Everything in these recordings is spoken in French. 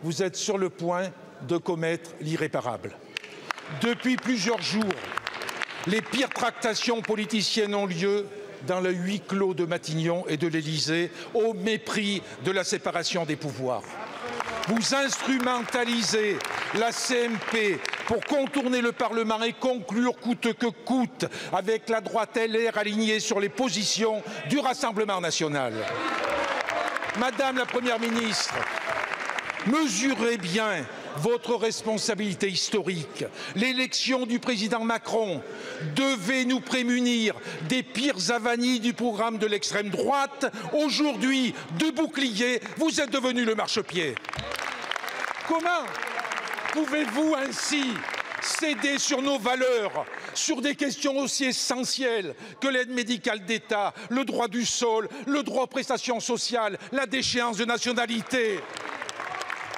vous êtes sur le point de commettre l'irréparable. Depuis plusieurs jours, les pires tractations politiciennes ont lieu dans le huis clos de Matignon et de l'Élysée, au mépris de la séparation des pouvoirs. Vous instrumentalisez la CMP pour contourner le Parlement et conclure coûte que coûte avec la droite LR alignée sur les positions du Rassemblement national. Madame la Première ministre, mesurez bien votre responsabilité historique. L'élection du président Macron devait nous prémunir des pires avanies du programme de l'extrême droite. Aujourd'hui, de bouclier, vous êtes devenu le marchepied. Comment pouvez-vous ainsi céder sur nos valeurs, sur des questions aussi essentielles que l'aide médicale d'État, le droit du sol, le droit aux prestations sociales, la déchéance de nationalité?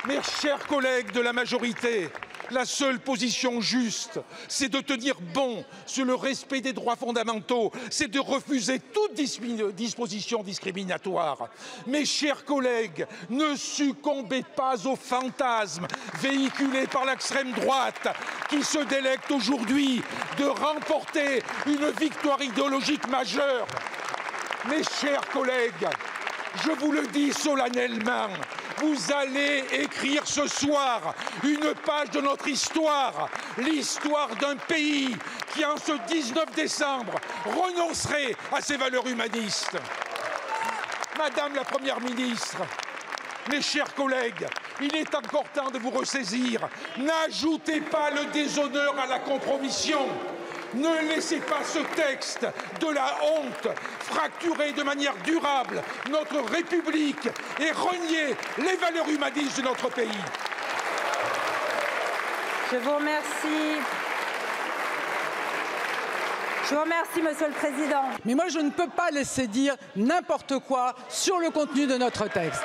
Mes chers collègues de la majorité, la seule position juste, c'est de tenir bon sur le respect des droits fondamentaux, c'est de refuser toute disposition discriminatoire. Mes chers collègues, ne succombez pas aux fantasmes véhiculés par l'extrême droite qui se délecte aujourd'hui de remporter une victoire idéologique majeure. Mes chers collègues, je vous le dis solennellement, vous allez écrire ce soir une page de notre histoire, l'histoire d'un pays qui, en ce 19 décembre, renoncerait à ses valeurs humanistes. Madame la Première ministre, mes chers collègues, il est encore temps de vous ressaisir. N'ajoutez pas le déshonneur à la compromission. Ne laissez pas ce texte de la honte fracturer de manière durable notre République et renier les valeurs humanistes de notre pays. Je vous remercie. Je vous remercie, Monsieur le Président. Mais moi, je ne peux pas laisser dire n'importe quoi sur le contenu de notre texte.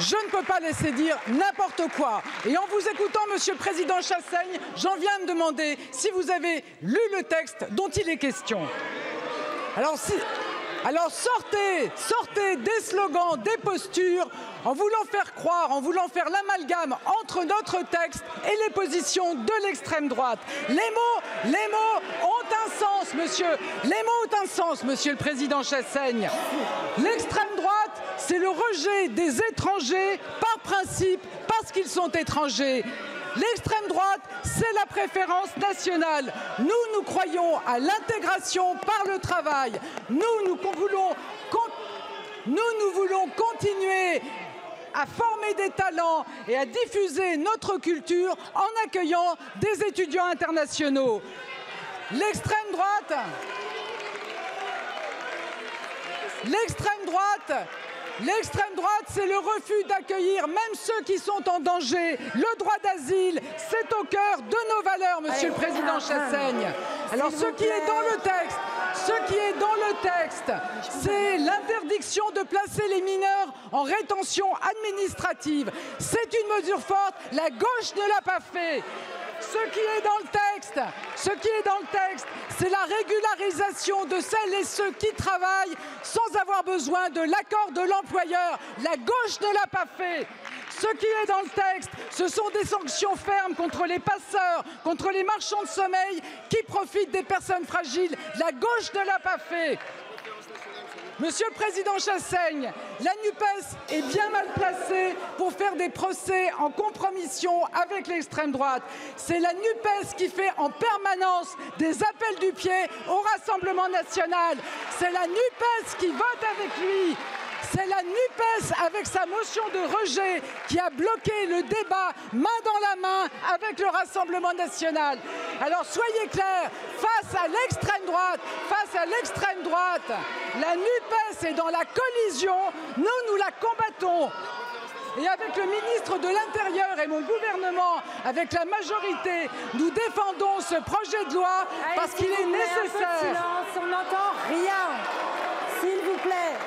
Je ne peux pas laisser dire n'importe quoi. Et en vous écoutant, Monsieur le Président Chassaigne, j'en viens me demander si vous avez lu le texte dont il est question. Alors sortez des slogans, des postures, en voulant faire croire, en voulant faire l'amalgame entre notre texte et les positions de l'extrême droite. Les mots ont un sens, monsieur. Les mots ont un sens, Monsieur le Président Chassaigne. L'extrême droite, c'est le rejet des étrangers par principe, parce qu'ils sont étrangers. L'extrême droite, c'est la préférence nationale. Nous croyons à l'intégration par le travail. Nous voulons continuer à former des talents et à diffuser notre culture en accueillant des étudiants internationaux. L'extrême droite, c'est le refus d'accueillir même ceux qui sont en danger. Le droit d'asile, c'est au cœur de nos valeurs, Monsieur le Président Chassaigne. Alors ce qui est dans le texte, c'est l'interdiction de placer les mineurs en rétention administrative. C'est une mesure forte, la gauche ne l'a pas fait. Ce qui est dans le texte, c'est la régularisation de celles et ceux qui travaillent sans avoir besoin de l'accord de l'employeur. La gauche ne l'a pas fait. Ce qui est dans le texte, ce sont des sanctions fermes contre les passeurs, contre les marchands de sommeil qui profitent des personnes fragiles. La gauche ne l'a pas fait. Monsieur le Président Chassaigne, la NUPES est bien mal placée pour faire des procès en compromission avec l'extrême droite. C'est la NUPES qui fait en permanence des appels du pied au Rassemblement national. C'est la NUPES qui vote avec lui. C'est la NUPES, avec sa motion de rejet, qui a bloqué le débat main dans la main avec le Rassemblement national. Alors soyez clairs, face à l'extrême droite, la NUPES est dans la collision, nous la combattons. Et avec le ministre de l'Intérieur et mon gouvernement, avec la majorité, nous défendons ce projet de loi parce qu'il est nécessaire. Un peu de silence, on n'entend rien. S'il vous plaît.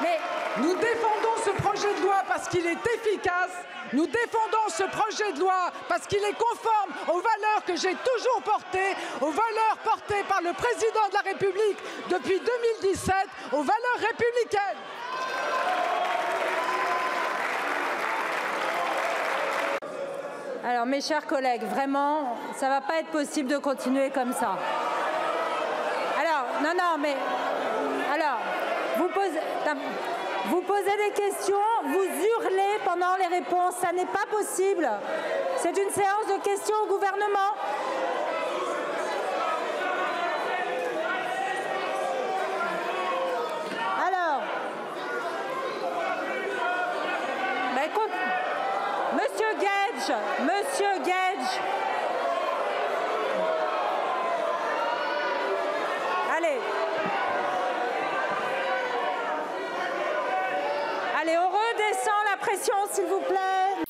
Mais nous défendons ce projet de loi parce qu'il est efficace. Nous défendons ce projet de loi parce qu'il est conforme aux valeurs que j'ai toujours portées, aux valeurs portées par le président de la République depuis 2017, aux valeurs républicaines. Alors, mes chers collègues, vraiment, ça ne va pas être possible de continuer comme ça. Alors, non, mais... Alors, vous posez des questions, vous hurlez pendant les réponses, ça n'est pas possible. C'est une séance de questions au gouvernement. Alors, bah écoute, Monsieur Guedj, allez. Allez, on redescend la pression, s'il vous plaît.